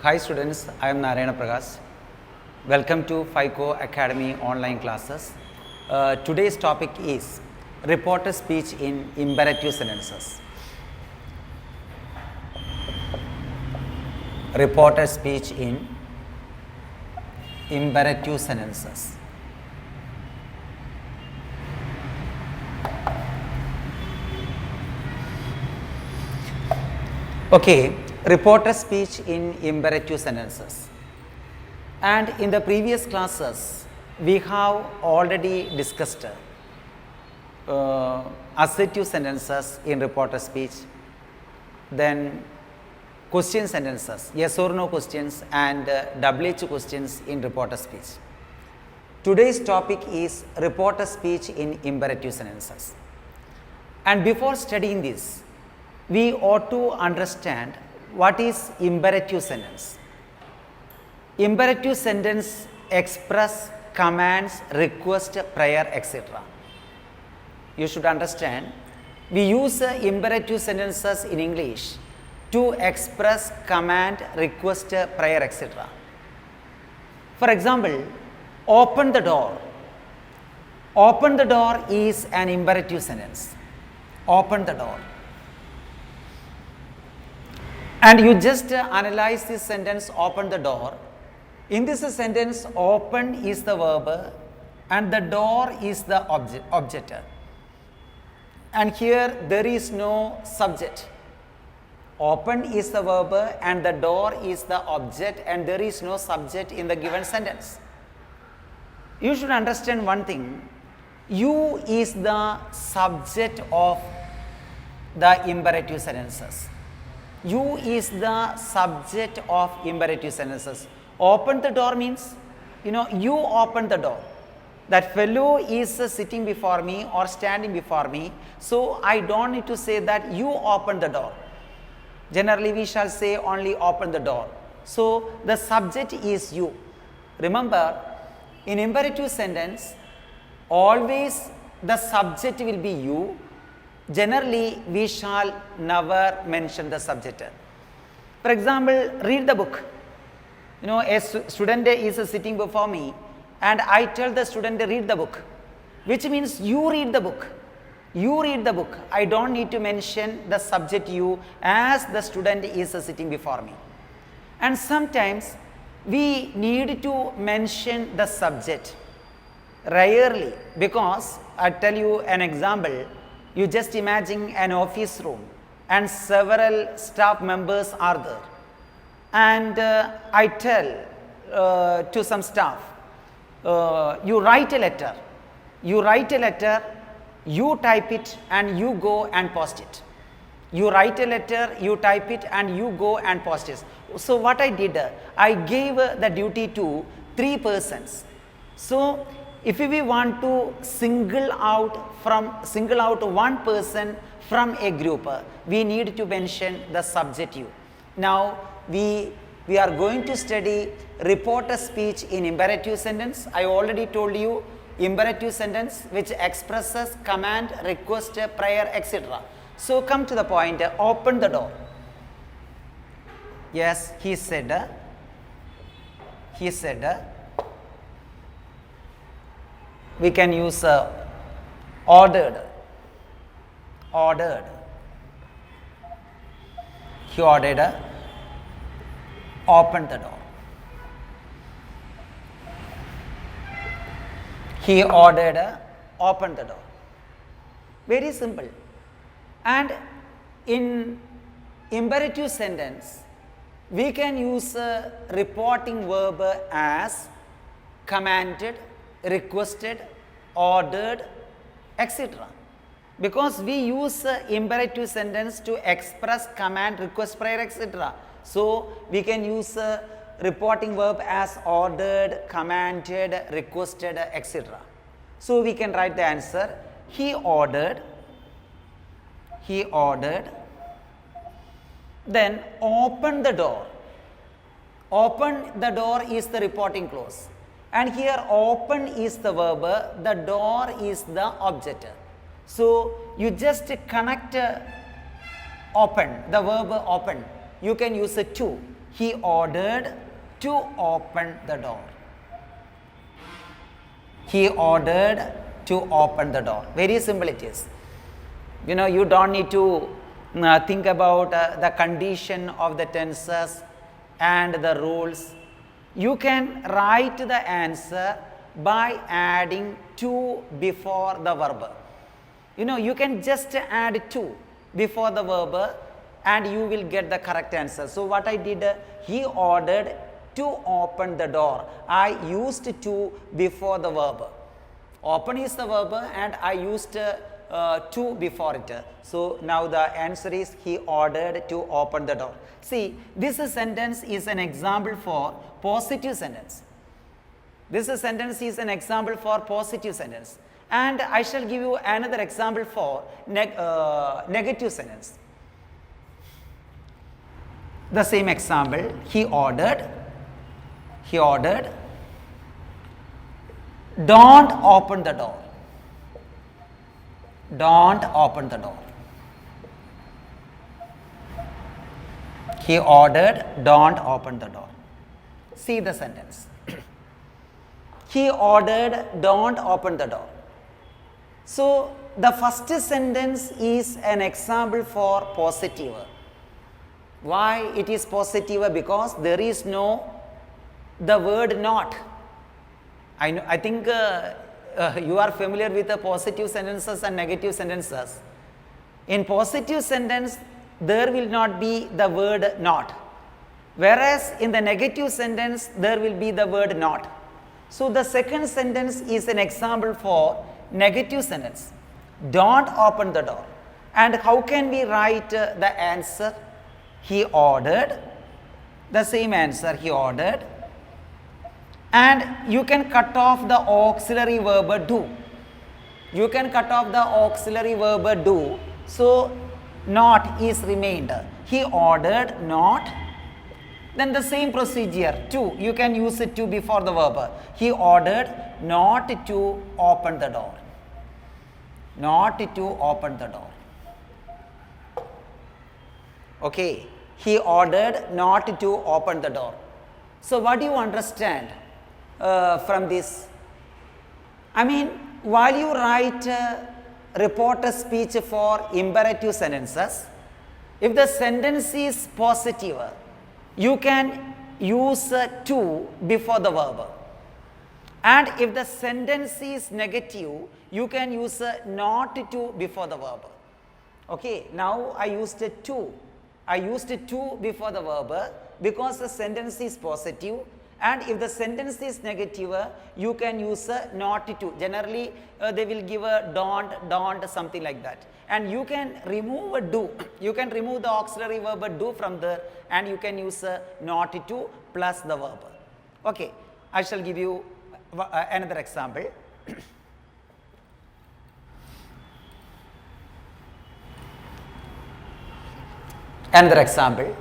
Hi students, I am Narayana Prakash. Welcome to FICO Academy online classes. Today's topic is reporter speech in imperative sentences. Reporter speech in imperative sentences. Okay, reporter speech in imperative sentences. And in the previous classes, we have already discussed assertive sentences in reporter speech, then question sentences, yes or no questions, and WH questions in reporter speech. Today's topic is reporter speech in imperative sentences. And before studying this, we ought to understand what is imperative sentence. Imperative sentence express commands, request, prayer, etc. You should understand, we use imperative sentences in English to express command, request, prayer, etc. For example, open the door. Open the door is an imperative sentence. Open the door. And you just analyze this sentence, open the door. In this sentence, open is the verb and the door is the object. And here there is no subject. Open is the verb and the door is the object, and there is no subject in the given sentence. You should understand one thing. You is the subject of the imperative sentences. You is the subject of imperative sentences. Open the door means, you open the door. That fellow is sitting before me or standing before me, so I don't need to say that you open the door. Generally, we shall say only open the door. So, the subject is you. Remember, in imperative sentence, always the subject will be you. Generally, we shall never mention the subject. For example, read the book. A student is sitting before me and I tell the student to read the book, which means you read the book. You read the book. I don't need to mention the subject you as the student is sitting before me. And sometimes we need to mention the subject, rarely, because I tell you an example. You just imagine an office room and several staff members are there. And I tell to some staff, you write a letter. You write a letter, you type it and you go and post it. You write a letter, you type it and you go and post it. So what I did, I gave the duty to 3 persons. So if we want to single out one person from a group, we need to mention the subject you. Now we are going to study reporter speech in imperative sentence. I already told you imperative sentence which expresses command, request, prayer, etc. So come to the point, open the door. Yes, he said, we can use ordered. He ordered, open the door. He ordered, open the door. Very simple. And in imperative sentence, we can use a reporting verb as commanded, requested, ordered, etc. Because we use imperative sentence to express command, request, prayer, etc. So we can use reporting verb as ordered, commanded, requested, etc. So we can write the answer. He ordered. Then open the door. Open the door is the reporting clause. And here open is the verb, the door is the object. So you just connect open, the verb open, you can use a to. He ordered to open the door. He ordered to open the door. Very simple it is. You know, you don't need to think about the condition of the tenses and the rules. You can write the answer by adding to before the verb. You know, you can just add to before the verb and you will get the correct answer. So what I did, he ordered to open the door. I used to before the verb. Open is the verb and I used to before it. So now the answer is he ordered to open the door. See, this sentence is an example for positive sentence. This sentence is an example for positive sentence. And I shall give you another example for negative sentence. The same example, he ordered, don't open the door. Don't open the door. He ordered, don't open the door. See the sentence. He ordered, don't open the door. So, the first sentence is an example for positive. Why it is positive? Because there is no the word not. I think you are familiar with the positive sentences and negative sentences. In positive sentence, there will not be the word not. Whereas in the negative sentence, there will be the word not. So the second sentence is an example for negative sentence. Don't open the door. And how can we write the answer? He ordered, the same answer he ordered. And you can cut off the auxiliary verb do. You can cut off the auxiliary verb do. So not is remained. He ordered not. Then the same procedure to, you can use it to before the verb. He ordered not to open the door. Not to open the door. Okay. He ordered not to open the door. So what do you understand from this? I mean, while you write reporter speech for imperative sentences, if the sentence is positive, you can use to before the verb. And if the sentence is negative, you can use not to before the verb. Okay, now I used to. I used to before the verb because the sentence is positive, and if the sentence is negative, you can use not to. Generally, they will give a don't, something like that. And you can remove a do. You can remove the auxiliary verb do from there, and you can use not to plus the verb. Okay, I shall give you another example. Another example.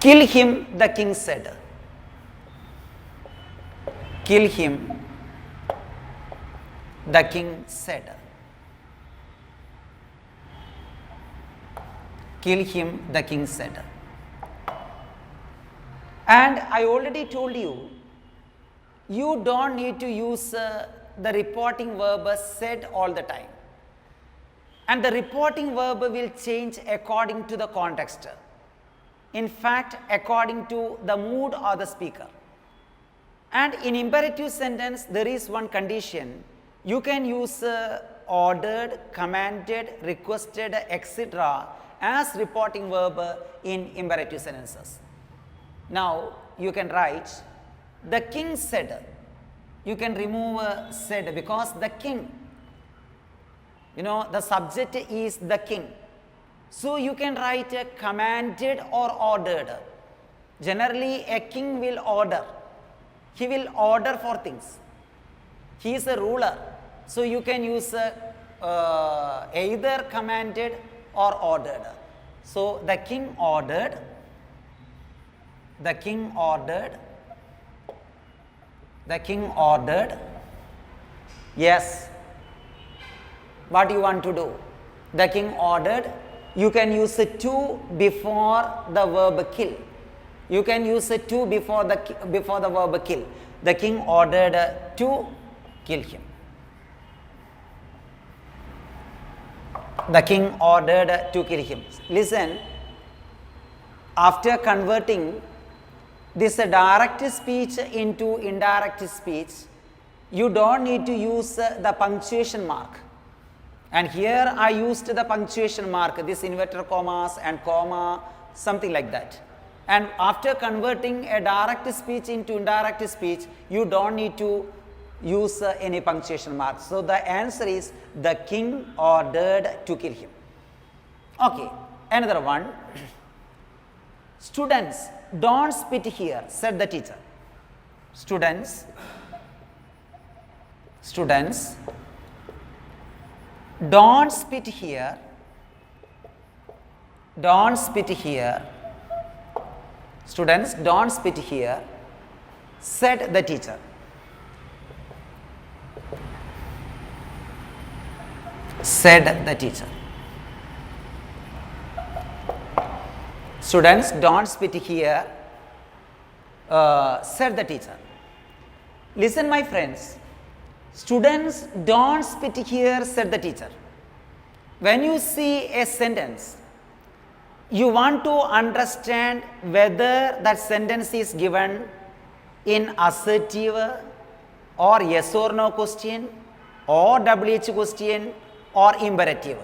Kill him, the king said. Kill him, the king said. Kill him, the king said. And I already told you, you don't need to use the reporting verb said all the time. And the reporting verb will change according to the context. In fact, according to the mood of the speaker. And in imperative sentence, there is one condition. You can use ordered, commanded, requested, etc. as reporting verb in imperative sentences. Now, you can write, the king said. You can remove said because the king, you know, the subject is the king. So you can write commanded or ordered. Generally, a king will order. He will order for things. He is a ruler. So you can use either commanded or ordered. So the king ordered. The king ordered. The king ordered. Yes. What do you want to do? The king ordered. You can use to before the verb kill. You can use to before the verb kill. The king ordered to kill him. The king ordered to kill him. Listen, after converting this direct speech into indirect speech, you don't need to use the punctuation mark. And here I used the punctuation mark, this inverted commas and comma, something like that. And after converting a direct speech into indirect speech, you don't need to use any punctuation mark. So the answer is the king ordered to kill him. Okay, another one. Students, don't spit here, said the teacher. Students, don't spit here, don't spit here. Students, don't spit here, said the teacher. Said the teacher. Students, don't spit here, said the teacher. Listen, my friends. Students, don't spit here, said the teacher. When you see a sentence, you want to understand whether that sentence is given in assertive or yes or no question or WH question or imperative.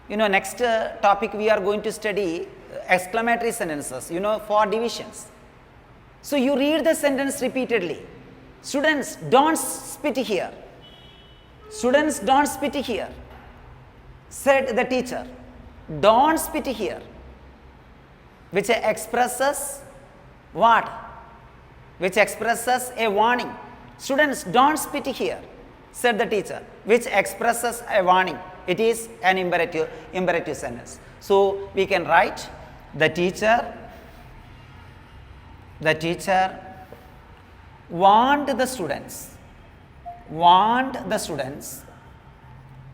You know, next topic we are going to study exclamatory sentences, you know, for divisions. So you read the sentence repeatedly. Students, don't spit here. Students, don't spit here, said the teacher. Don't spit here, which expresses what? Which expresses a warning. Students, don't spit here, said the teacher, which expresses a warning. It is an imperative sentence. So we can write the teacher warned the students.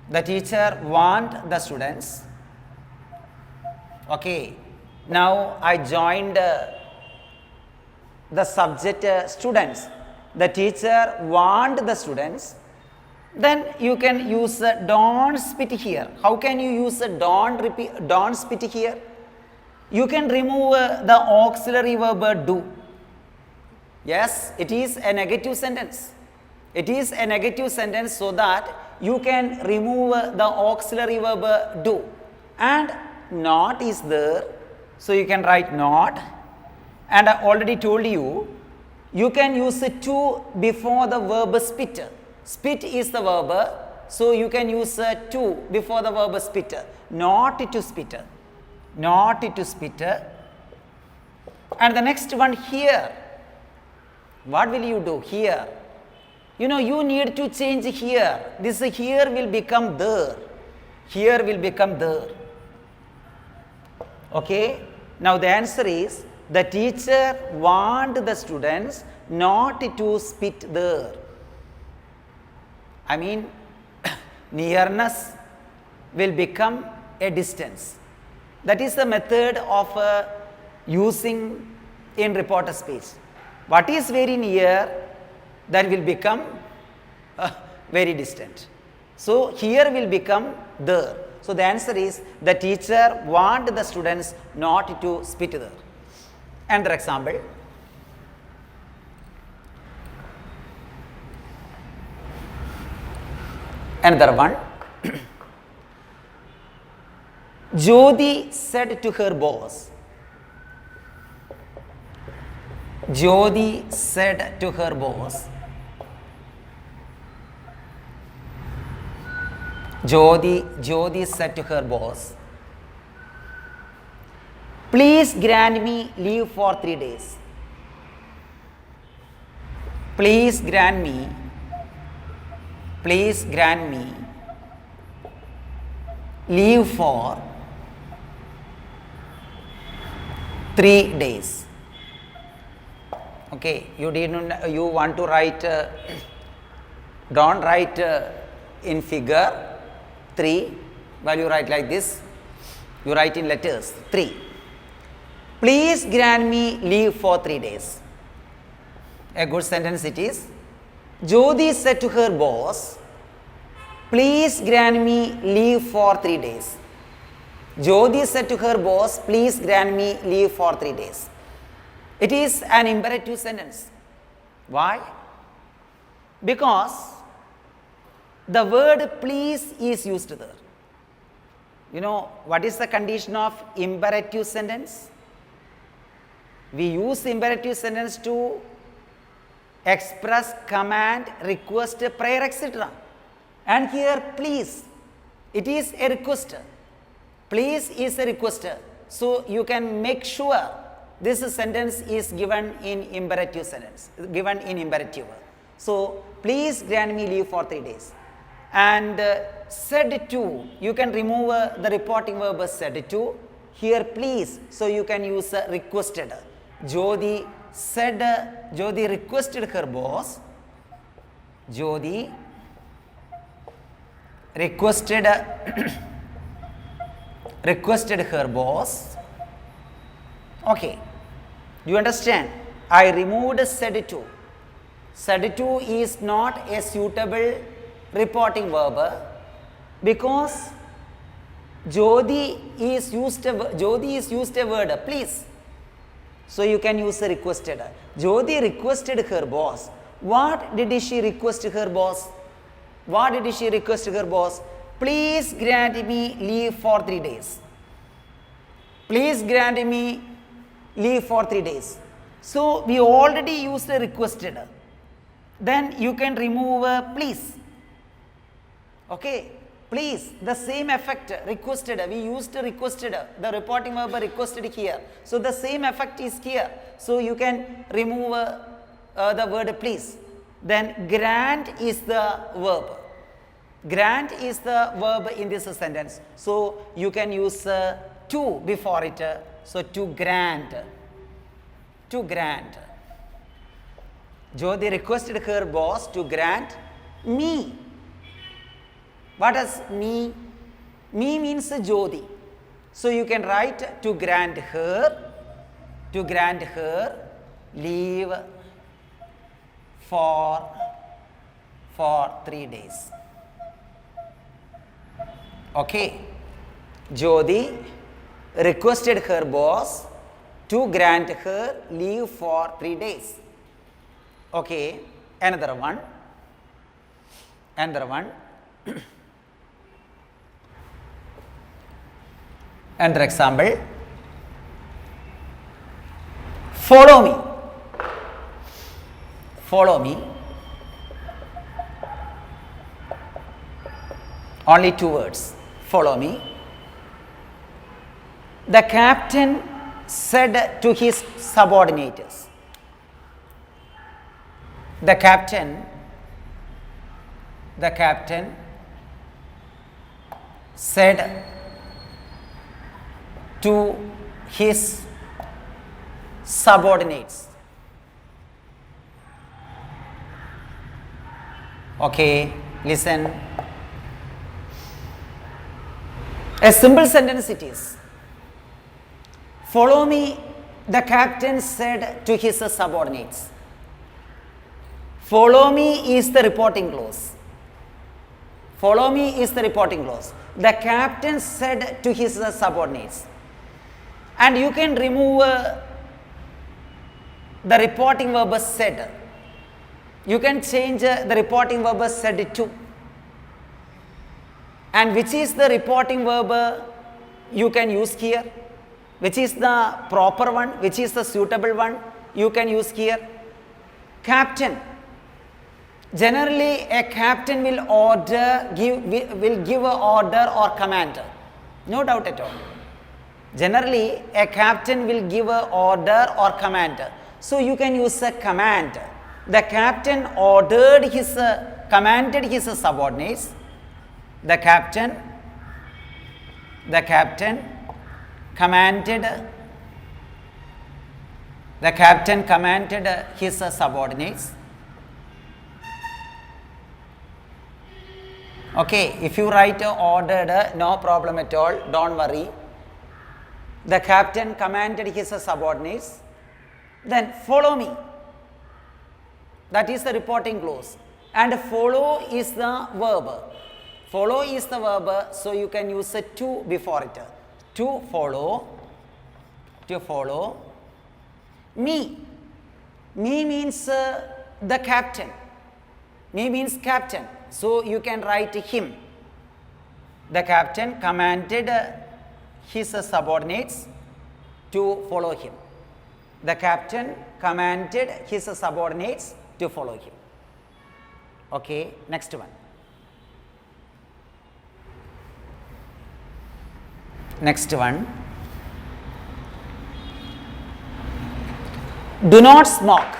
The teacher warned the students. Okay, now I joined the subject students. The teacher warned the students. Then you can use don't spit here. How can you use don't spit here? You can remove the auxiliary verb do. Yes, it is a negative sentence. It is a negative sentence, so that you can remove the auxiliary verb do. And not is there, so you can write not. And I already told you, you can use to before the verb spit. Spit is the verb, so you can use to before the verb spit. Not to spit. Not to spit. And the next one here. What will you do here? You know, you need to change here. This here will become there. Here will become there. Okay. Now the answer is the teacher warned the students not to spit there. I mean, nearness will become a distance. That is the method of using in reporter speech. What is very near, that will become very distant. So here will become there. So the answer is the teacher warned the students not to spit there. Another example. Another one. Jyoti said to her boss. Jyoti said to her boss. Jyoti said to her boss, please grant me leave for 3 days. Please grant me leave for 3 days. Okay, you want to write, don't write in figure 3, While you write like this, you write in letters 3. Please grant me leave for 3 days. A good sentence it is. Jyoti said to her boss, please grant me leave for 3 days. Jyoti said to her boss, please grant me leave for 3 days. It is an imperative sentence. Why? Because the word please is used there. You know what is the condition of imperative sentence? We use imperative sentence to express command, request, prayer, etc. And here please, it is a request. Please is a request. So you can make sure this sentence is given in imperative sentence, given in imperative. So please grant me leave for 3 days. And said to, you can remove the reporting verb said to. Here please, so you can use requested. Jyoti said, Jyoti requested her boss. Jyoti requested requested her boss. Okay, you understand? I removed said to. Said to is not a suitable reporting verb because Jyoti is used a word please. So you can use a requested. Jyoti requested her boss. What did she request her boss? What did she request her boss? Please grant me leave for 3 days. Please grant me leave for 3 days. So we already used a requested. Then you can remove please. Okay, please, the same effect, requested, we used requested, the reporting verb requested here. So the same effect is here. So you can remove the word please. Then grant is the verb. Grant is the verb in this sentence. So you can use to before it. So to grant. To grant. Jyoti requested her boss to grant me. What does me? Me means Jyoti. So you can write to grant her leave for 3 days. Okay. Jyoti requested her boss to grant her leave for 3 days. Okay. Another one. Another example, follow me. Follow me. Only 2 words. Follow me. The captain said to his subordinates. The captain said to his subordinates. Okay, listen. A simple sentence it is. Follow me, the captain said to his subordinates. Follow me is the reporting clause. Follow me is the reporting clause. The captain said to his subordinates. And you can remove the reporting verb said. You can change the reporting verb said to. And which is the reporting verb you can use here? Which is the proper one? Which is the suitable one? You can use here. Captain. Generally, a captain will give a order or command. No doubt at all. Generally, a captain will give a order or command. So you can use a command. The captain commanded his subordinates. The captain commanded his subordinates. Okay, if you write ordered, no problem at all, don't worry. The captain commanded his subordinates, then follow me. That is the reporting clause. And follow is the verb. Follow is the verb, so you can use a to before it. To follow me. Me means the captain. Me means captain. So you can write him. The captain commanded his subordinates to follow him. The captain commanded his subordinates to follow him. Okay, next one. Next one. Do not smoke.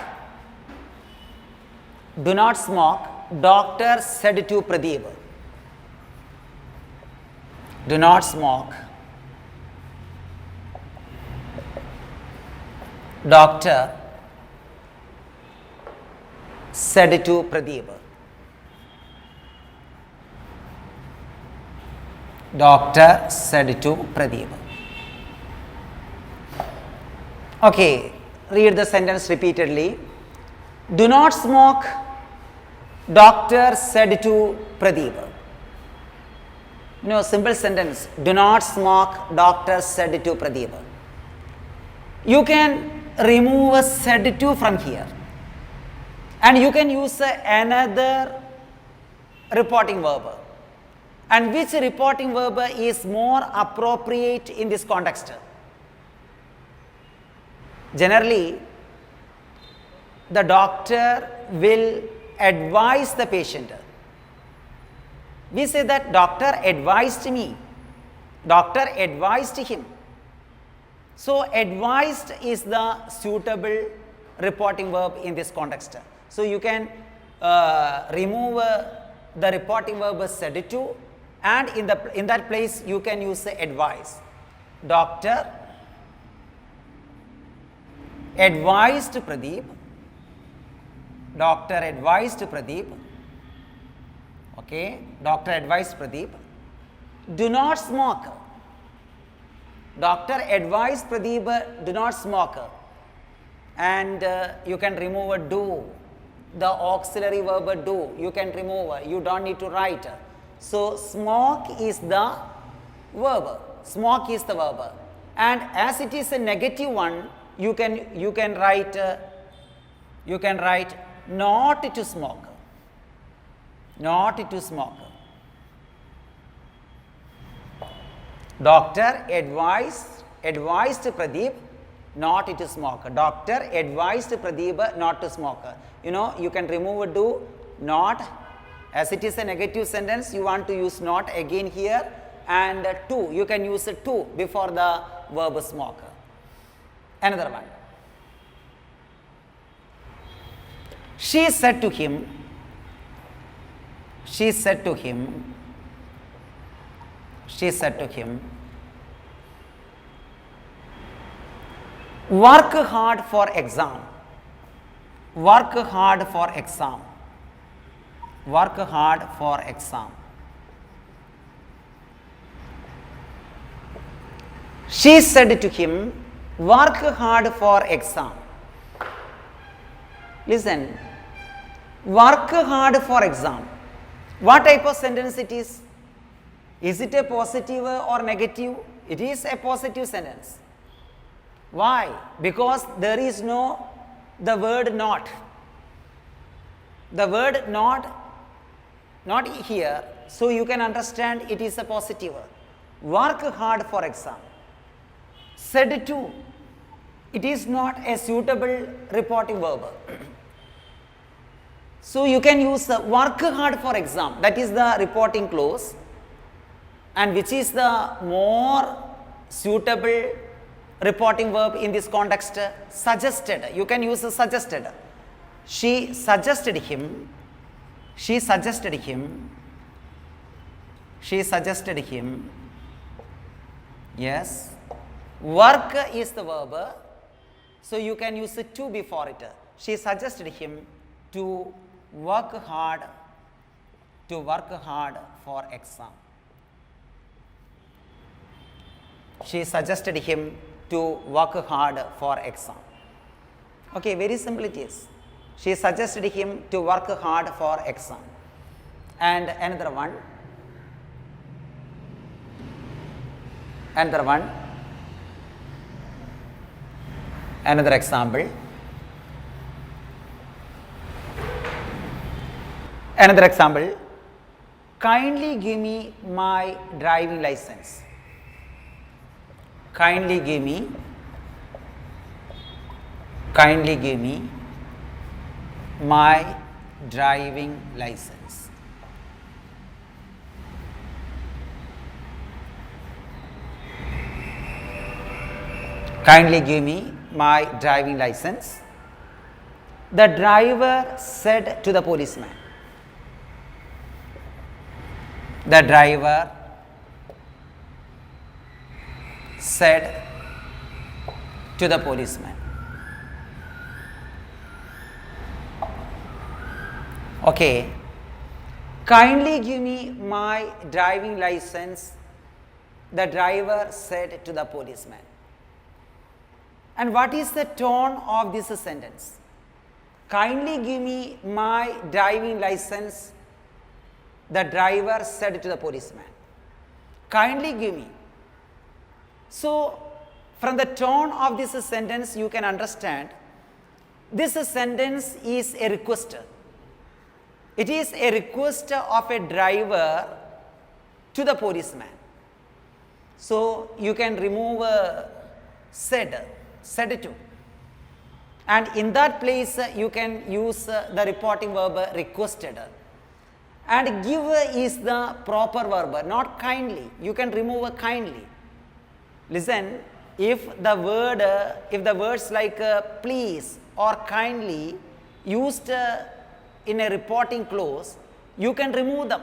Do not smoke, doctor said to Pradeep. Do not smoke. Doctor said to Pradeep. Doctor said to Pradeep. Okay, read the sentence repeatedly. Do not smoke, doctor said to Pradeep. Simple sentence. Do not smoke, doctor said to Pradeep. You can remove a said to from here. And you can use another reporting verb. And which reporting verb is more appropriate in this context? Generally, the doctor will advise the patient. We say that doctor advised me. Doctor advised him. So, advised is the suitable reporting verb in this context. So, you can remove the reporting verb said to, and in that place you can use advise. Doctor advised Pradeep. Doctor advised Pradeep. Okay, doctor advised Pradeep. Do not smoke. Doctor advised Pradeep, do not smoke. And you can remove a do. The auxiliary verb do. You can remove. You don't need to write. So, smoke is the verb. Smoke is the verb. And as it is a negative one, you can write not to smoke. Not to smoke. Doctor advised Pradeep not to smoke. Doctor advised Pradeep not to smoke. You can remove a do, not. As it is a negative sentence, you want to use not again here, and to. You can use a to before the verb smoke. Another one. She said to him, work hard for exam. Work hard for exam. Work hard for exam. She said to him, work hard for exam. Listen, work hard for exam. What type of sentence it is? Is it a positive or negative? It is a positive sentence. Why? Because there is the word not. The word not here, so you can understand it is a positive. Work hard for exam. Said to, it is not a suitable reporting verb. So you can use work hard for exam. That is the reporting clause. And which is the more suitable reporting verb in this context? Suggested. You can use suggested. She suggested him. She suggested him. She suggested him. Yes. Work is the verb. So you can use to before it. She suggested him to work hard for exam. She suggested him to work hard for exam. Okay, very simple it is. She suggested him to work hard for exam. And another one. Another example. Kindly give me my driving license. Kindly give me my driving license. Kindly give me my driving license. The driver said to the policeman. The driver said to the policeman. Okay. Kindly give me my driving license, the driver said to the policeman. And what is the tone of this sentence? Kindly give me my driving license, the driver said to the policeman. Kindly give me. So, from the tone of this sentence, you can understand this sentence is a request. It is a request of a driver to the policeman. So, you can remove said to. And in that place, you can use the reporting verb requested. And give is the proper verb, not kindly. You can remove kindly. Listen, if the words like please or kindly used in a reporting clause, you can remove them.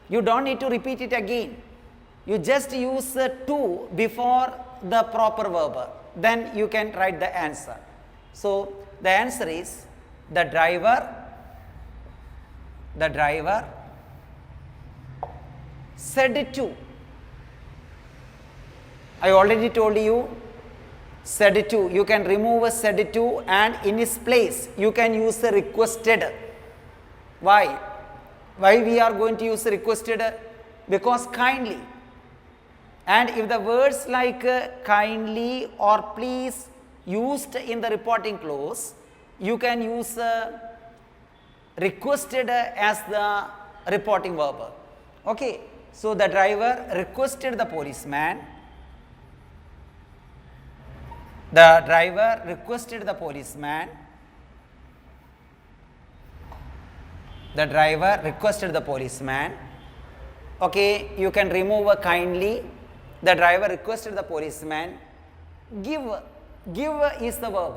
You don't need to repeat it again. You just use to before the proper verb. Then you can write the answer. So, the answer is the driver said to. I already told you said to. You can remove said to and in its place you can use requested. Why? Why we are going to use requested? Because kindly. And if the words like kindly or please used in the reporting clause, you can use requested as the reporting verb. Okay. So, the driver requested the policeman. The driver requested the policeman. The driver requested the policeman. Okay, you can remove a kindly. The driver requested the policeman. Give is the verb.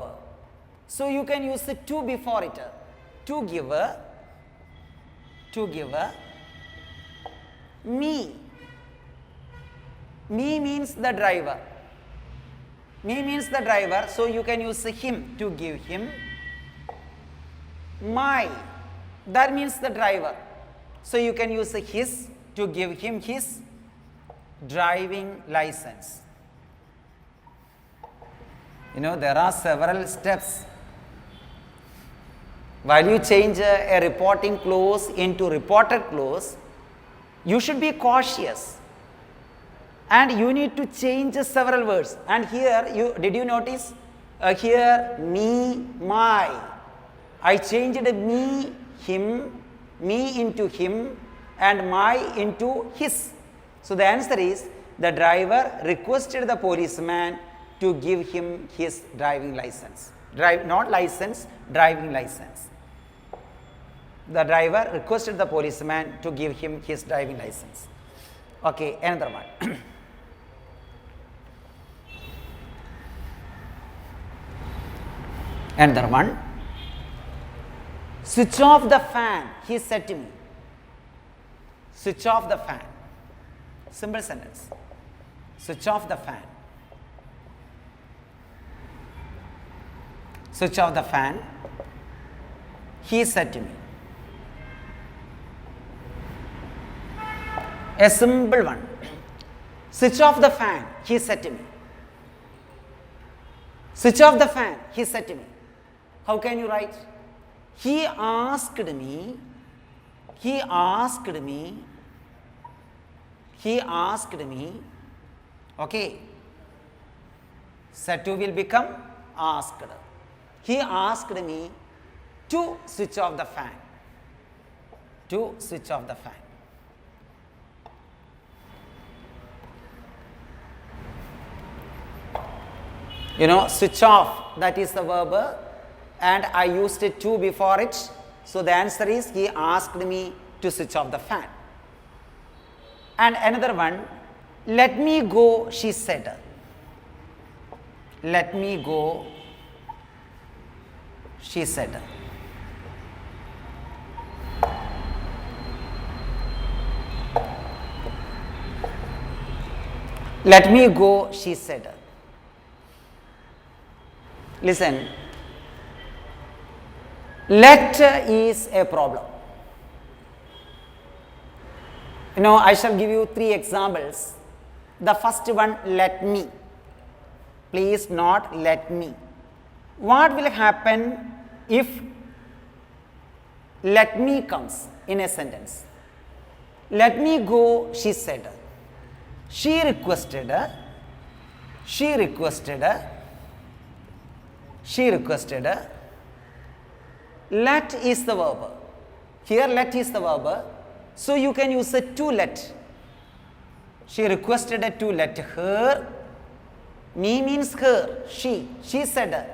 So, you can use the to before it. To give me. Me means the driver. Me means the driver, so you can use him to give him. My, that means the driver. So you can use his to give him his driving license. You know, there are several steps. While you change a reporting clause into reported clause, you should be cautious. And you need to change several words. And here, did you notice? Here, me, my. I changed me, him, me into him, and my into his. So the answer is the driver requested the policeman to give him his driving license. Not license, driving license. The driver requested the policeman to give him his driving license. Okay, another one. Another one. Switch off the fan, he said to me. Switch off the fan. Simple sentence. Switch off the fan. Switch off the fan, he said to me. A simple one. Switch off the fan, he said to me. Switch off the fan, he said to me. How can you write? He asked me, he asked me, he asked me, okay. Said to will become asked. He asked me to switch off the fan. To switch off the fan. You know, switch off, that is the verb, and I used it to before it. So the answer is he asked me to switch off the fan. And another one, let me go, she said. Let me go, she said. Let me go, she said. Listen, let is a problem. You know, I shall give you 3 examples. The first one, let me. Please not let me. What will happen if let me comes in a sentence? Let me go, she said. She requested. She requested. She requested. Let is the verb. Here let is the verb. So you can use a to let. She requested to let her. Me means her. She said.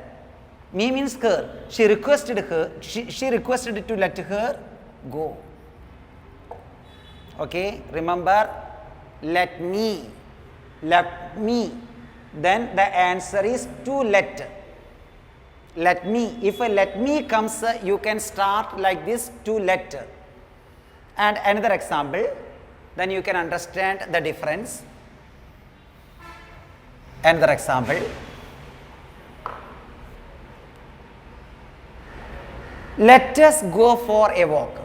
Me means her. She requested her. She requested to let her go. Okay, remember, let me. Let me. Then the answer is to let. Let me. If a let me comes, you can start like this, to let. And another example, then you can understand the difference. Another example. Let us go for a walk.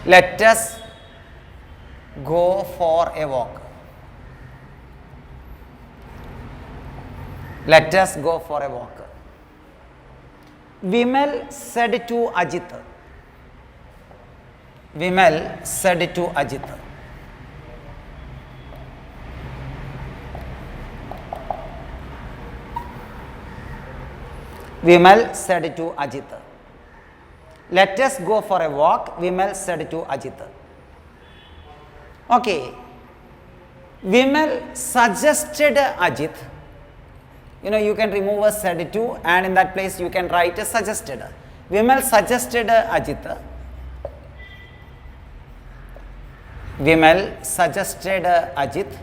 Let us go for a walk. Let us go for a walk. Vimal said to Ajit. Vimal said to Ajit. Vimal said to Ajit. Let us go for a walk, Vimal said to Ajit. Okay. Vimal suggested Ajit. You know, you can remove a said to, and in that place you can write a suggested. Vimal suggested Ajit. Vimal suggested Ajit.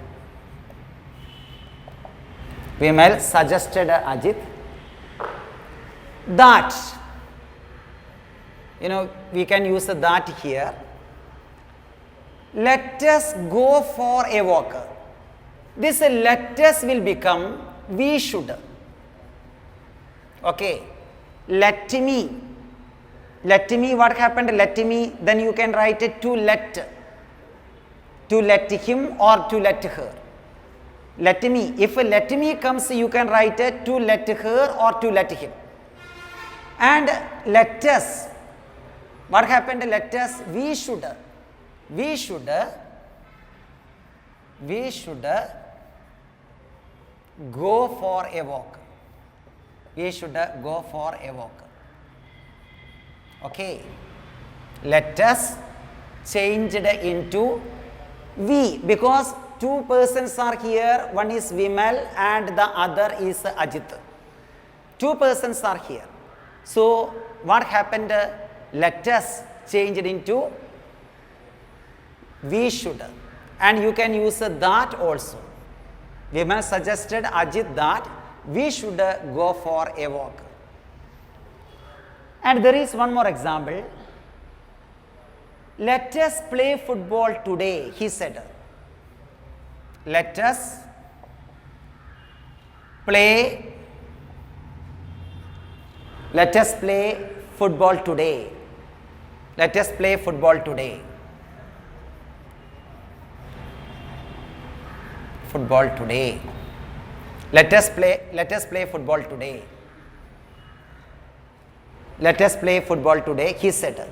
Vimal suggested Ajit that, you know, we can use that here. Let us go for a walk. This let us will become we should. Okay. Let me. Let me, what happened? Let me, then you can write it to let. To let him or to let her. Let me. If a let me comes, you can write it to let her or to let him. And let us. What happened? Let us, we should. We should. We should go for a walk. We should go for a walk. Okay. Let us changed into we, because 2 persons are here. One is Vimal and the other is Ajit. 2 persons are here. So what happened? Let us changed into we should. And you can use that also. Vimal suggested Ajit that we should go for a walk. And there is one more example. Let us play football today, he said. Let us play. Let us play football today. Let us play football today. football today. Let us play football today. Let us play football today, he said.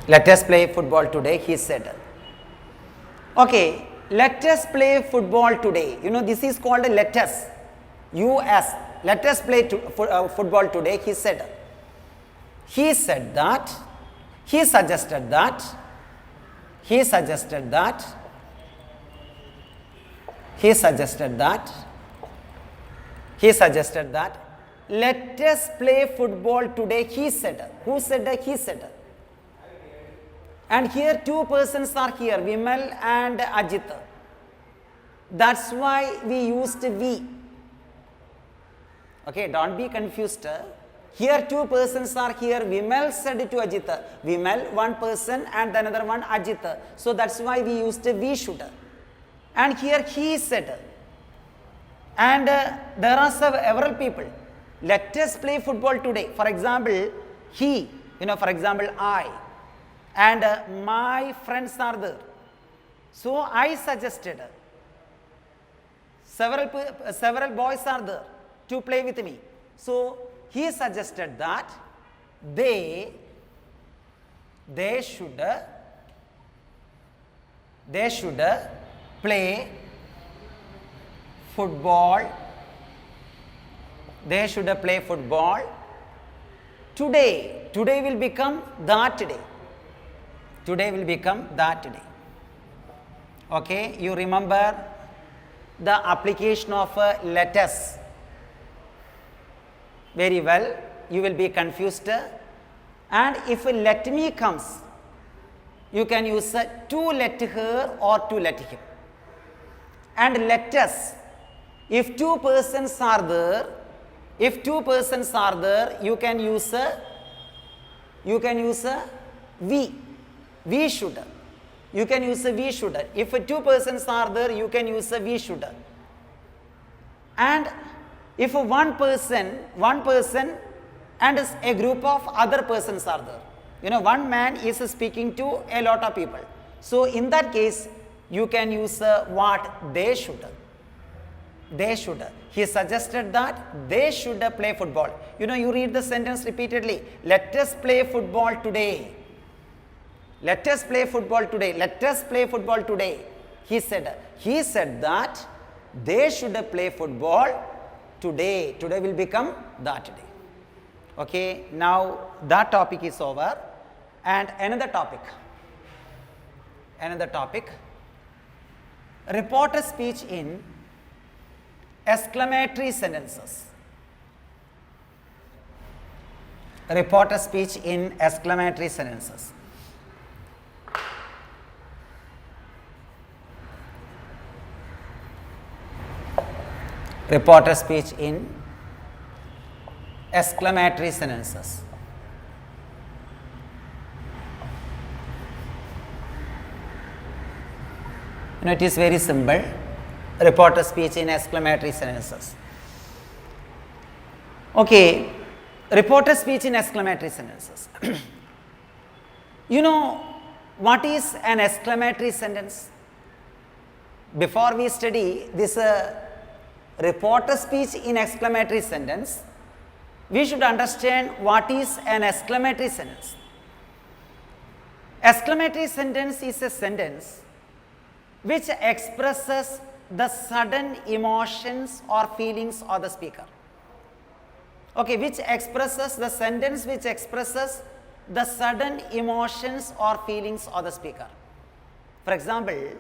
Let us play football today, he said. Okay, let us play football today. You know, this is called a let us. US. Let us play football today, he said. He said that. He suggested that. He suggested that. He suggested that. He suggested that. Let us play football today, he said. Who said that? He said. And here two persons are here, Vimal and Ajit. That's why we used we. Okay, don't be confused. Here two persons are here, Vimal said to Ajit. Vimal, one person, and another one Ajit. So that's why we used we should. And here he said. And there are several people. Let us play football today. For example, he, for example, I. And my friends are there. So I suggested. Several boys are there to play with me. So he suggested that they should play football. They should play football today. Today will become that day. Today will become that day. Okay, you remember the application of let us very well. You will be confused. And if let me comes, you can use to let her or to let him. And let us, if two persons are there, you can use we. We should. You can use we should. If two persons are there, you can use we should. And if one person and a group of other persons are there. One man is speaking to a lot of people. So in that case, you can use what? They should. They should. He suggested that they should play football. You read the sentence repeatedly. Let us play football today. Let us play football today. Let us play football today. He said that they should play football today. Today will become that day. Okay, now that topic is over. And another topic. Reporter speech in exclamatory sentences. Reporter speech in exclamatory sentences. Reporter speech in exclamatory sentences. It is very simple. Reporter speech in exclamatory sentences. Okay, reporter speech in exclamatory sentences. What is an exclamatory sentence? Before we study this reporter speech in exclamatory sentence, we should understand what is an exclamatory sentence. Exclamatory sentence is a sentence which expresses the sudden emotions or feelings of the speaker. Okay, which expresses the sentence which expresses the sudden emotions or feelings of the speaker. For example,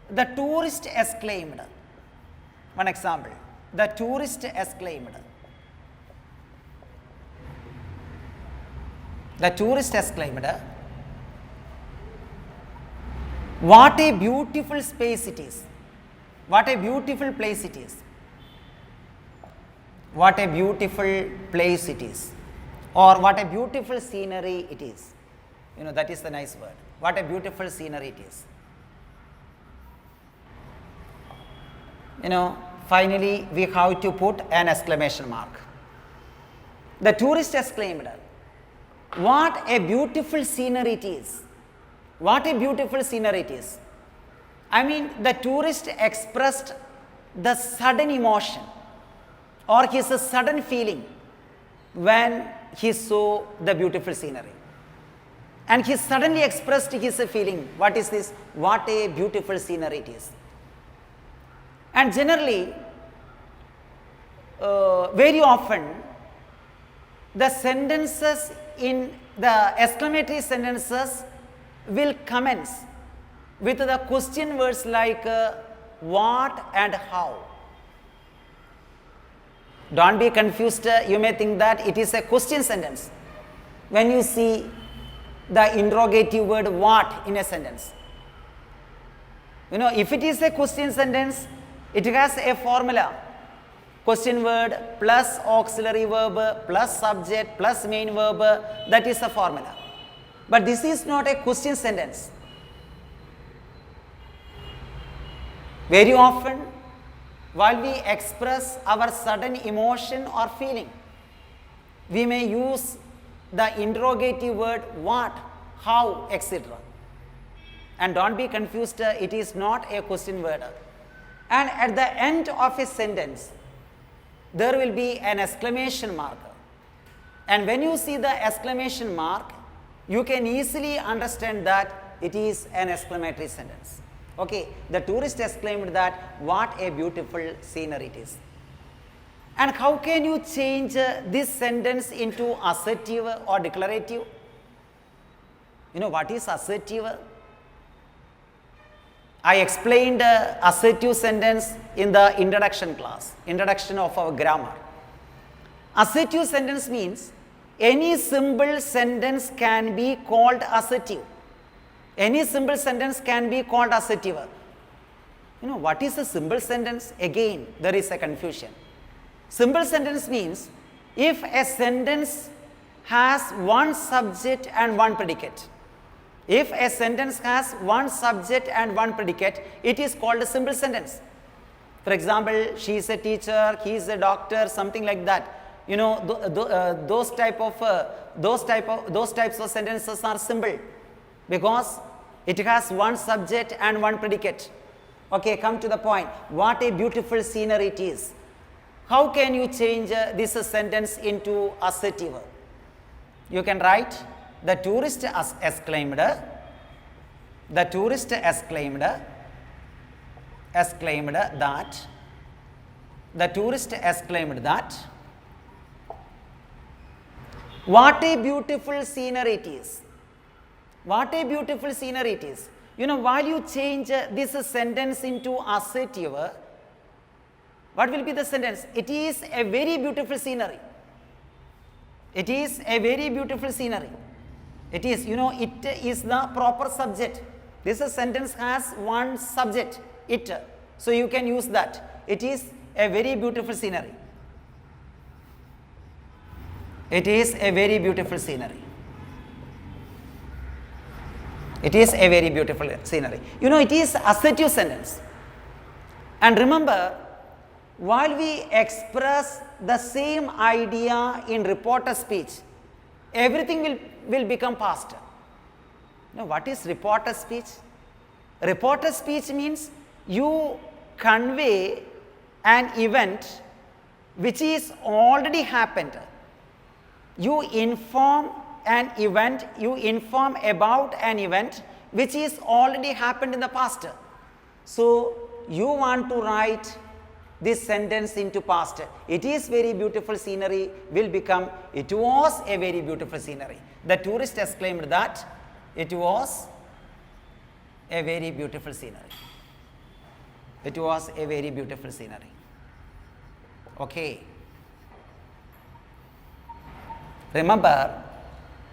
the tourist exclaimed. One example, the tourist exclaimed. The tourist exclaimed, what a beautiful space it is. What a beautiful place it is. What a beautiful place it is. Or what a beautiful scenery it is. That is the nice word. What a beautiful scenery it is. Finally, we have to put an exclamation mark. The tourist exclaimed, what a beautiful scenery it is. What a beautiful scenery it is. I mean, the tourist expressed the sudden emotion or his sudden feeling when he saw the beautiful scenery. And he suddenly expressed his feeling. What is this? What a beautiful scenery it is. And generally, very often, the sentences in the exclamatory sentences will commence with the question words like what and how. Don't be confused. You may think that it is a question sentence when you see the interrogative word what in a sentence. You know, if it is a question sentence, it has a formula. Question word plus auxiliary verb plus subject plus main verb, that is a formula. But this is not a question sentence. Very often, while we express our sudden emotion or feeling, we may use the interrogative word what, how, etc. And don't be confused, it is not a question word. And at the end of a sentence, there will be an exclamation mark. And when you see the exclamation mark, you can easily understand that it is an exclamatory sentence. Okay, the tourist exclaimed that what a beautiful scenery it is. And how can you change this sentence into assertive or declarative? You know what is assertive? I explained assertive sentence in the introduction class, introduction of our grammar. Assertive sentence means any simple sentence can be called assertive. Any simple sentence can be called assertive. You know what is a simple sentence? Again, there is a confusion. Simple sentence means if a sentence has one subject and one predicate. If a sentence has one subject and one predicate, it is called a simple sentence. For example, she is a teacher, he is a doctor, something like that. You know, those types of sentences are simple because it has one subject and one predicate. Okay, come to the point. What a beautiful scenery it is. How can you change this sentence into assertive? You can write the tourist exclaimed that what a beautiful scenery it is. What a beautiful scenery it is. You know, while you change this sentence into assertive, what will be the sentence? It is a very beautiful scenery. It is a very beautiful scenery. It is, you know, it is the proper subject. This sentence has one subject, it. So you can use that. It is a very beautiful scenery. It is a very beautiful scenery. It is a very beautiful scenery. You know, it is assertive sentence. And remember, while we express the same idea in reporter speech, everything will become past. Now, what is reporter speech? Reporter speech means you convey an event which is already happened. You inform an event, you inform about an event which is already happened in the past. So, you want to write this sentence into past. It is very beautiful scenery will become it was a very beautiful scenery. The tourist exclaimed that it was a very beautiful scenery. It was a very beautiful scenery. Okay. Remember,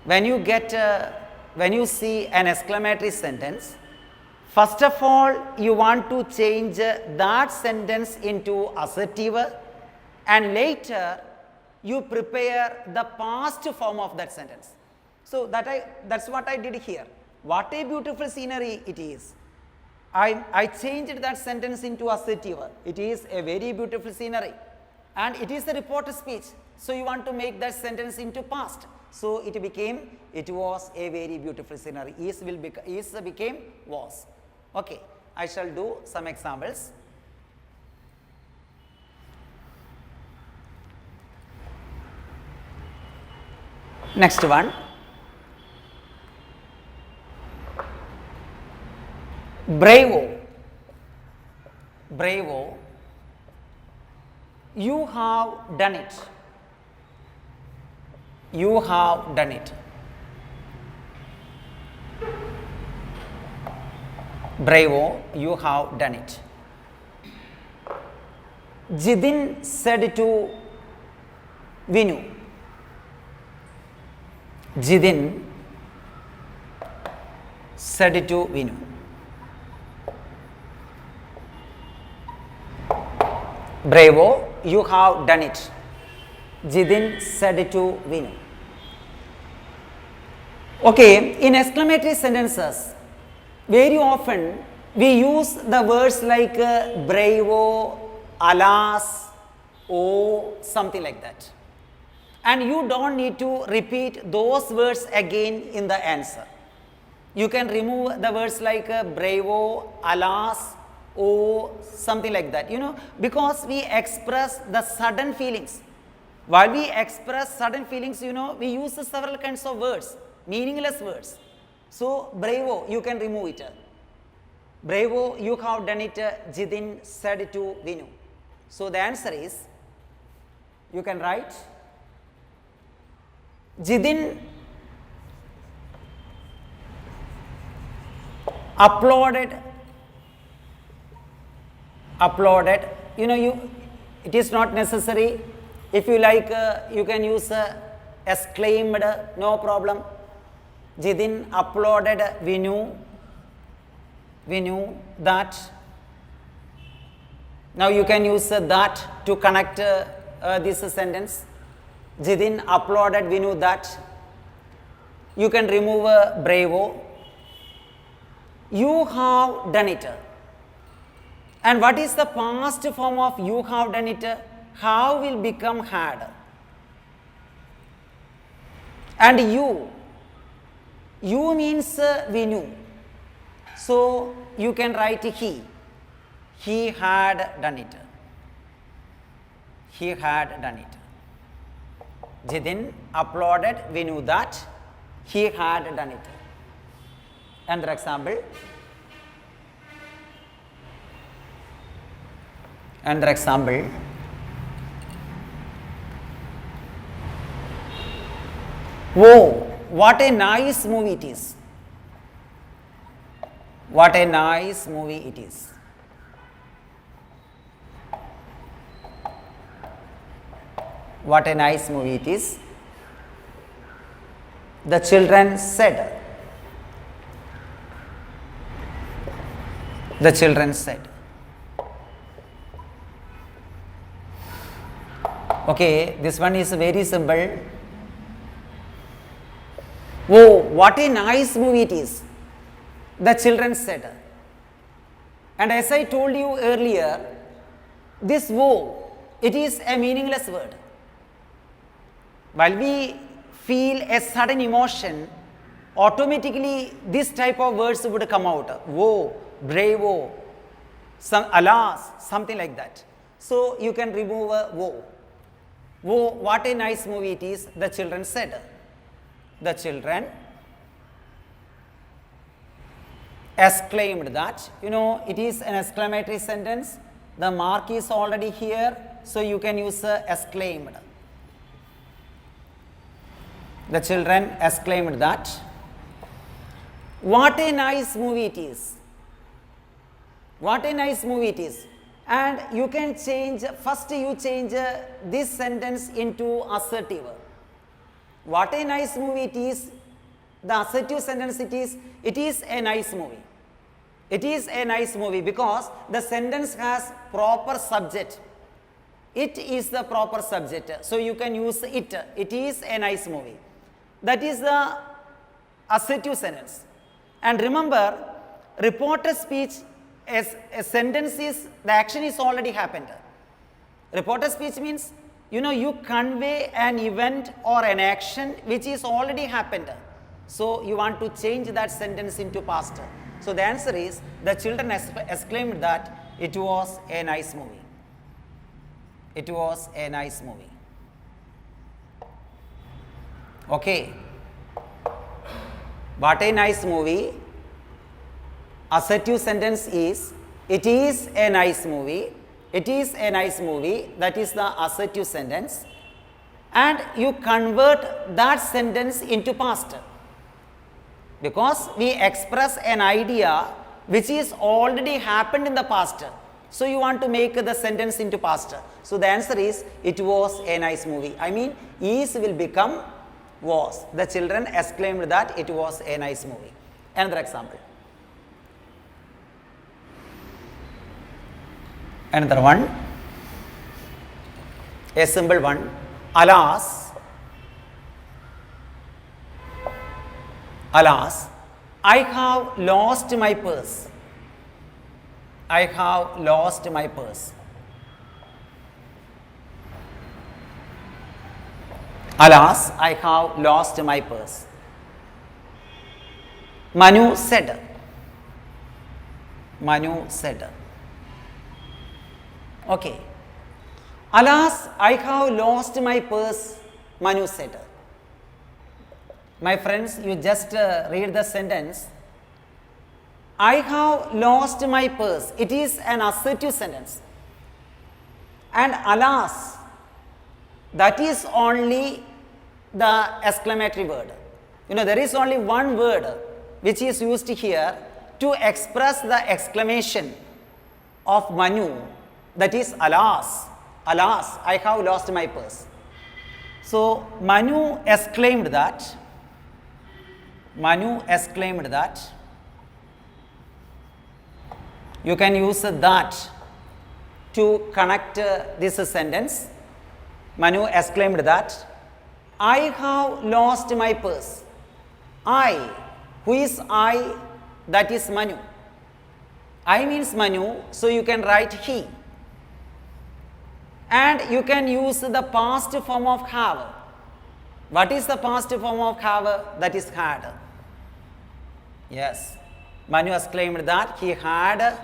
when you see an exclamatory sentence, first of all, you want to change that sentence into assertive, and later you prepare the past form of that sentence. So that's what I did here. What a beautiful scenery it is. I changed that sentence into assertive. It is a very beautiful scenery, and it is the reporter speech. So you want to make that sentence into past. So it was a very beautiful scenery. Is became was. Okay, I shall do some examples. Next one. Bravo. Bravo. You have done it. You have done it. Bravo, you have done it. Jidin said to Vinu. Jidin said to Vinu. Bravo, you have done it. Jidin said to Vinu. Okay, in exclamatory sentences, very often we use the words like bravo, alas, oh, something like that. And you don't need to repeat those words again in the answer. You can remove the words like bravo, alas, oh, something like that, because we express the sudden feelings. While we express sudden feelings, we use several kinds of words, meaningless words. So, bravo, you can remove it. Bravo, you have done it, Jidin said to Vinu. So, the answer is, you can write, Jidin uploaded, it is not necessary. If you like, you can use exclaimed, no problem. Jidin uploaded Vinu that. Now you can use that to connect this sentence. Jidin uploaded Vinu that. You can remove bravo. You have done it. And what is the past form of you have done it? Have will become had. And you means Vinu. So you can write he. He had done it. He had done it. Jidin uploaded Vinu that he had done it. Another example. Another example. Whoa, what a nice movie it is. What a nice movie it is. What a nice movie it is. The children said. The children said. Okay, this one is very simple. Oh, what a nice movie it is. The children said. And as I told you earlier, this woe, it is a meaningless word. While we feel a sudden emotion, automatically this type of words would come out. Woe, bravo, alas, something like that. So you can remove woe. Woe, what a nice movie it is, the children said. The children exclaimed that. It is an exclamatory sentence. The mark is already here, so you can use exclaimed. The children exclaimed that. What a nice movie it is. What a nice movie it is. And you can change, first you change this sentence into assertive. What a nice movie it is. The assertive sentence it is a nice movie. It is a nice movie because the sentence has proper subject. It is the proper subject. So you can use it. It is a nice movie. That is the assertive sentence. And remember, reported speech as a sentence is, the action is already happened. Reported speech means you convey an event or an action which is already happened. So you want to change that sentence into past. So the answer is, the children exclaimed that it was a nice movie. It was a nice movie. Okay. What a nice movie. Assertive sentence is, it is a nice movie. It is a nice movie. That is the assertive sentence. And you convert that sentence into past. Because we express an idea which is already happened in the past. So you want to make the sentence into past. So the answer is, it was a nice movie. I mean, is will become was. The children exclaimed that it was a nice movie. Another example. Another one, a simple one. Alas, alas, I have lost my purse. I have lost my purse. Alas, I have lost my purse. Manu said. Manu said. Okay. Alas, I have lost my purse, Manu said. My friends, you just read the sentence. I have lost my purse. It is an assertive sentence. And alas, that is only the exclamatory word. There is only one word which is used here to express the exclamation of Manu. That is alas, alas, I have lost my purse. So Manu exclaimed that. Manu exclaimed that. You can use that to connect this sentence. Manu exclaimed that I have lost my purse. I, who is I? That is Manu. I means Manu, so you can write he. And you can use the past form of have. What is the past form of have? That is had. Yes. Manu exclaimed that he had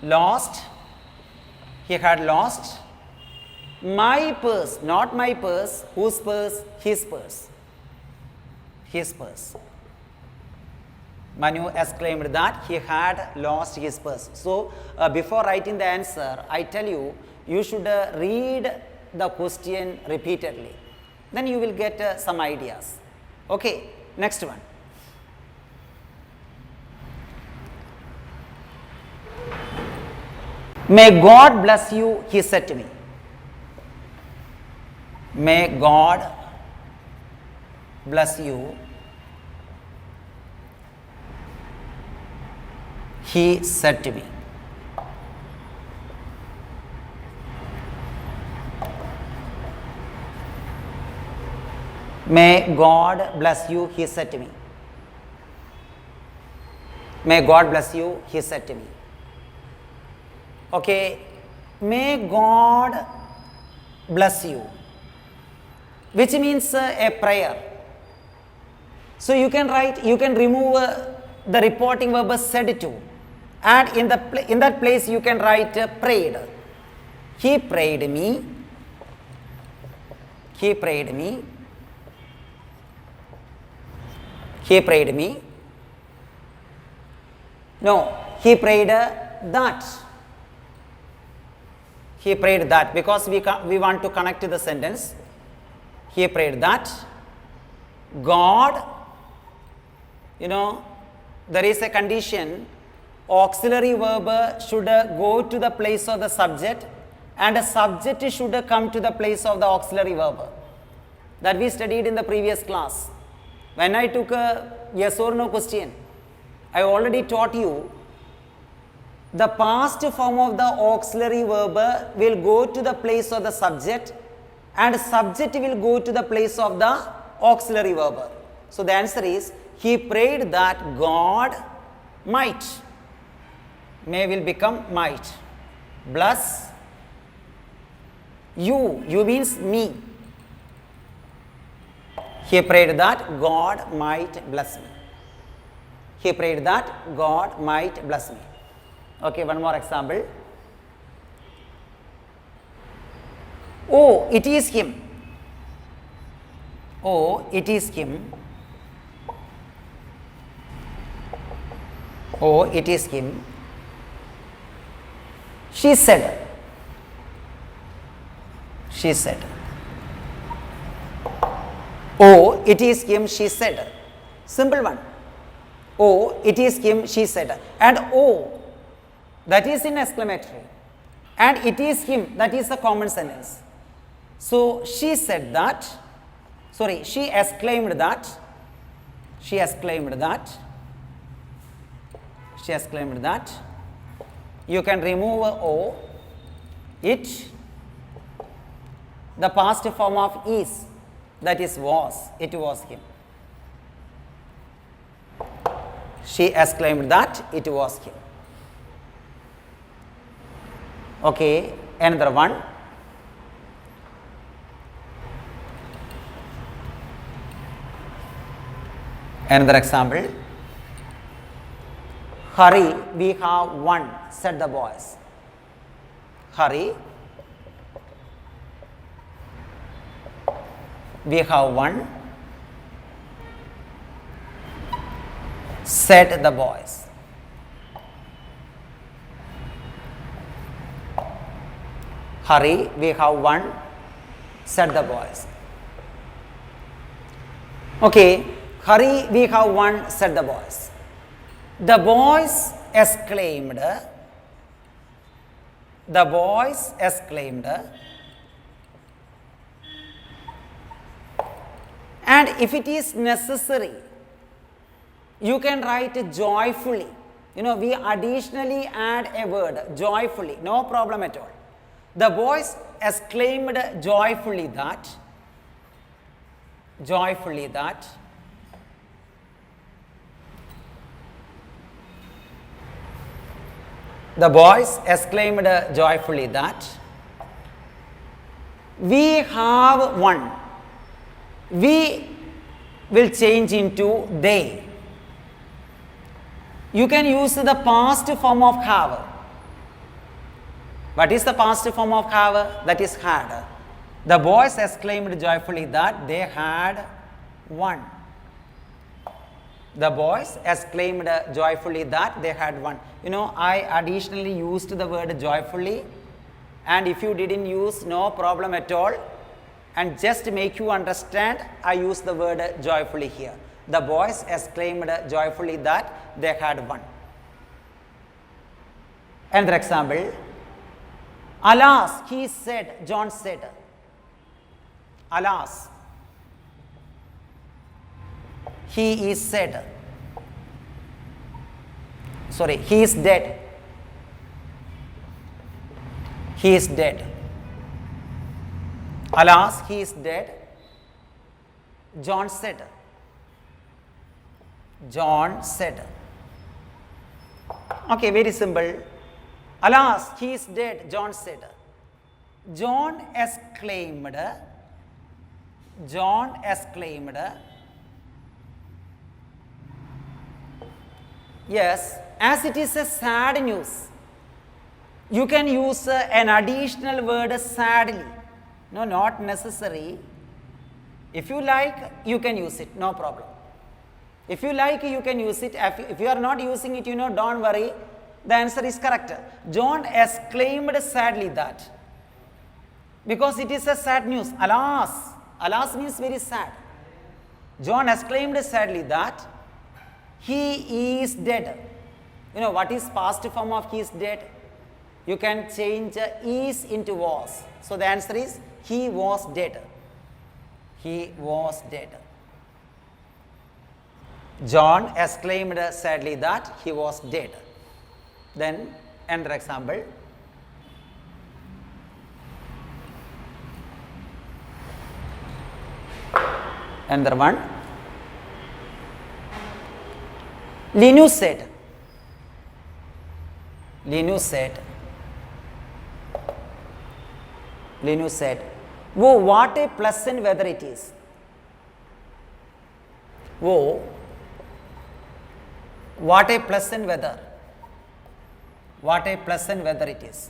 lost. He had lost my purse, not my purse. Whose purse? His purse. His purse. Manu exclaimed that he had lost his purse. So, before writing the answer, I tell you, you should read the question repeatedly. Then you will get some ideas. Okay, next one. May God bless you, he said to me. May God bless you, he said to me. May God bless you, he said to me. May God bless you, he said to me. Okay, may God bless you, which means a prayer. So you can write, you can remove the reporting verb said to, and in that place you can write prayed. He prayed me. He prayed me. He prayed me. No, he prayed that. He prayed that, because we want to connect to the sentence. He prayed that God, there is a condition, auxiliary verb should go to the place of the subject and a subject should come to the place of the auxiliary verb. That we studied in the previous class. When I took a yes or no question, I already taught you the past form of the auxiliary verb will go to the place of the subject and subject will go to the place of the auxiliary verb. So the answer is, he prayed that God might. May will become might. Bless You means me. He prayed that God might bless me. He prayed that God might bless me. Okay, one more example. Oh, it is him. Oh, it is him. Oh, it is him. She said. She said. Oh, it is him, she said. Simple one. Oh, it is him, she said. And oh, that is in exclamatory. And it is him, that is the common sentence. So she said that, she exclaimed that, she exclaimed that, she exclaimed that. You can remove O, it, the past form of is, that is was, it was him. She exclaimed that it was him. Okay, another one. Another example. Hurry, we have won, said the boys. Hurry, we have won, said the boys. Hurry, we have won, said the boys. Okay, hurry, we have won, said the boys. The boys exclaimed. The boys exclaimed. And if it is necessary, you can write joyfully. We additionally add a word, joyfully, no problem at all. The boys exclaimed joyfully that, joyfully that, the boys exclaimed joyfully that, we have won. We will change into they. You can use the past form of have. What is the past form of have? That is had. The boys exclaimed joyfully that they had won. The boys exclaimed joyfully that they had won. I additionally used the word joyfully, and if you didn't use, no problem at all. And just to make you understand, I use the word joyfully here. The boys exclaimed joyfully that they had won. Another example. Alas, he said, John said. Alas, he is said. He is dead. He is dead. Alas, he is dead. John said. John said. Okay, very simple. Alas, he is dead, John said. John exclaimed. John exclaimed. Yes, as it is a sad news, you can use an additional word sadly. No, not necessary. If you like, you can use it, no problem. If you like, you can use it. If you are not using it, don't worry. The answer is correct. John exclaimed sadly that. Because it is a sad news. Alas. Alas means very sad. John exclaimed sadly that he is dead. What is past form of he is dead? You can change is into was. So the answer is he was dead. He was dead. John exclaimed sadly that he was dead. Then another example. Another one. Linus said. Linus said. Linus said, "Oh, what a pleasant weather it is." Oh, what a pleasant weather. What a pleasant weather it is.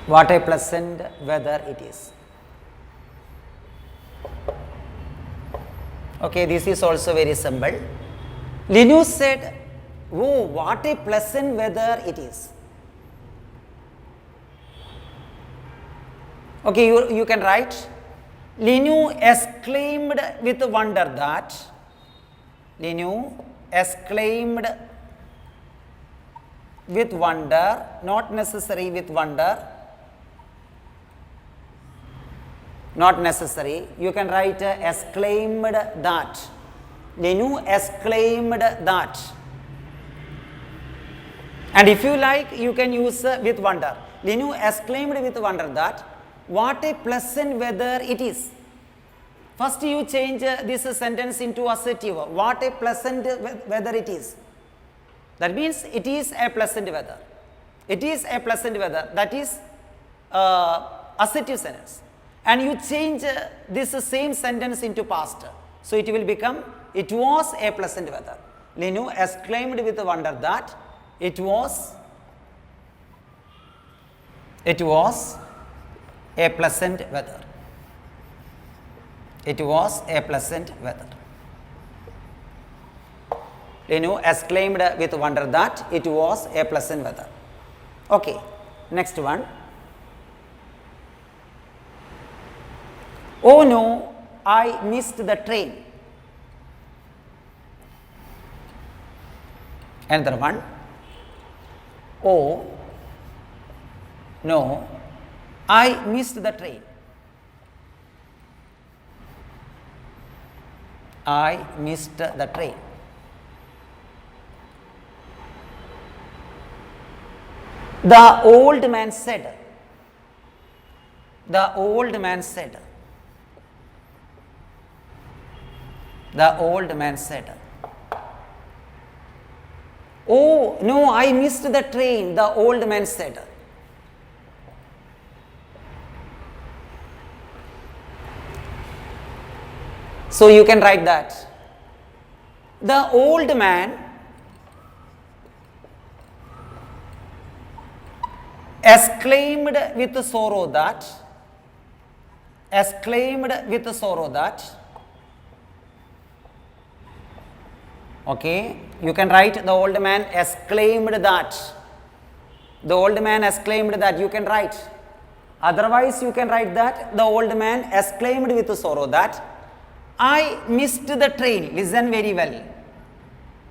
What a pleasant weather it is. Okay, this is also very simple. Linus said, "Oh, what a pleasant weather it is." Okay, you can write. Linus exclaimed with wonder that. Linus exclaimed with wonder, not necessary with wonder. Not necessary. You can write exclaimed that. Linus exclaimed that. And if you like, you can use with wonder. Linus exclaimed with wonder that, what a pleasant weather it is. First you change this sentence into assertive. What a pleasant weather it is. That means it is a pleasant weather. It is a pleasant weather. That is assertive sentence. And you change this same sentence into past. So it will become, it was a pleasant weather. Linus exclaimed with wonder that it was a pleasant weather. It was a pleasant weather. Linus exclaimed with wonder that it was a pleasant weather. Okay, next one. Oh no, I missed the train. Another one. Oh no, I missed the train. I missed the train. The old man said. The old man said. The old man said. Oh no, I missed the train, the old man said. So you can write that. The old man exclaimed with sorrow that. Exclaimed with sorrow that. Okay, you can write the old man exclaimed that. The old man exclaimed that, you can write. Otherwise, you can write that the old man exclaimed with sorrow that I missed the train. Listen very well.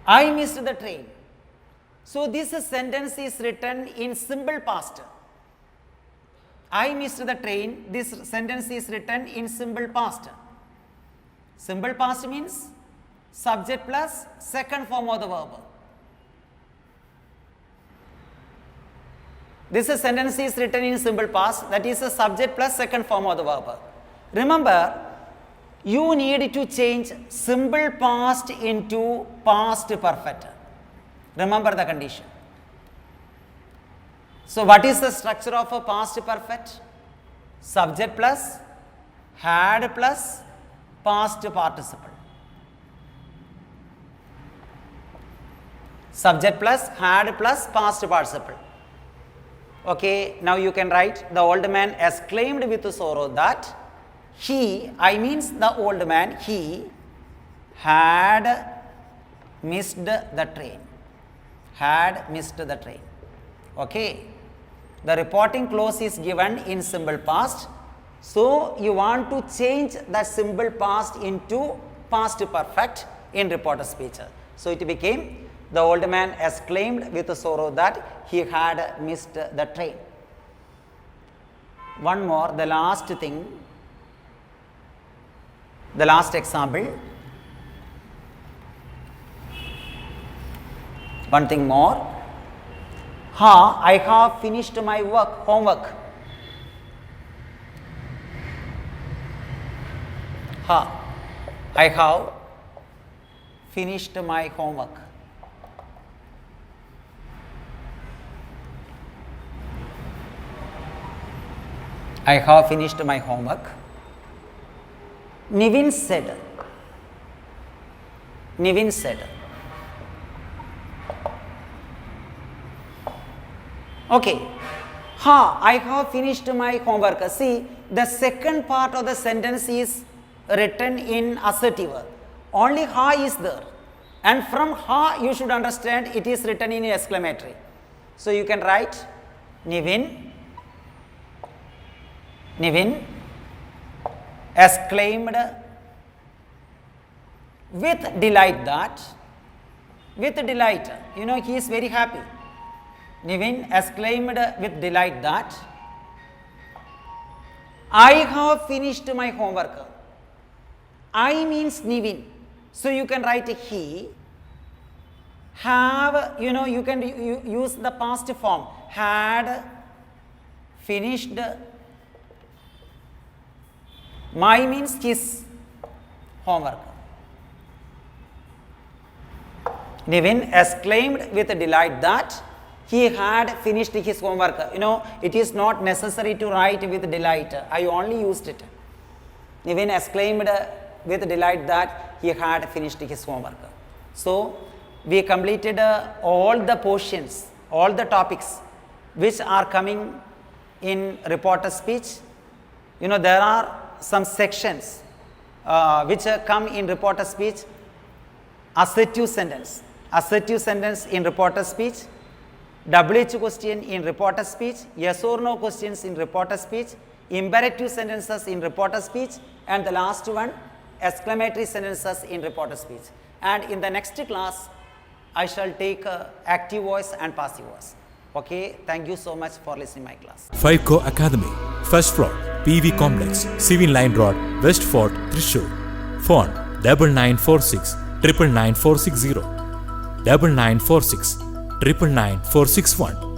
I missed the train. So this sentence is written in simple past. I missed the train. This sentence is written in simple past. Simple past means subject plus second form of the verb. This sentence is written in simple past, that is a subject plus second form of the verb. Remember, you need to change simple past into past perfect. Remember the condition. So what is the structure of a past perfect? Subject plus had plus past participle. Subject plus had plus past participle. Okay, now you can write the old man exclaimed with sorrow that he, I means the old man, he had missed the train. Had missed the train. Okay, the reporting clause is given in simple past. So you want to change that simple past into past perfect in reported speech. So it became the old man exclaimed with sorrow that he had missed the train. One more, the last thing, the last example. One thing more. I have finished my homework. I have finished my homework. I have finished my homework. Nivin said. Nivin said. Okay. I have finished my homework. See, the second part of the sentence is written in assertive. Only ha is there. And from ha you should understand it is written in exclamatory. So you can write Nivin exclaimed with delight that, with delight, you know, he is very happy. Nivin exclaimed with delight that I have finished my homework. I means Nivin. So you can write he, have, you know, you can use the past form, had finished. My means his homework. Nivin exclaimed with delight that he had finished his homework. You know, it is not necessary to write with delight. I only used it. Nivin exclaimed with delight that he had finished his homework. So, we completed all the portions, all the topics which are coming in reporter speech. You know, there are some sections which come in reporter speech. Assertive sentence in reporter speech, WH question in reporter speech, yes or no questions in reporter speech, imperative sentences in reporter speech, and the last one, exclamatory sentences in reporter speech. And in the next class, I shall take active voice and passive voice. Okay, thank you so much for listening my class. 5Co Academy, first floor, PV Complex, Civil Line Road, West Fort, Thrissur. Phone 9946 99460, 9946 99461.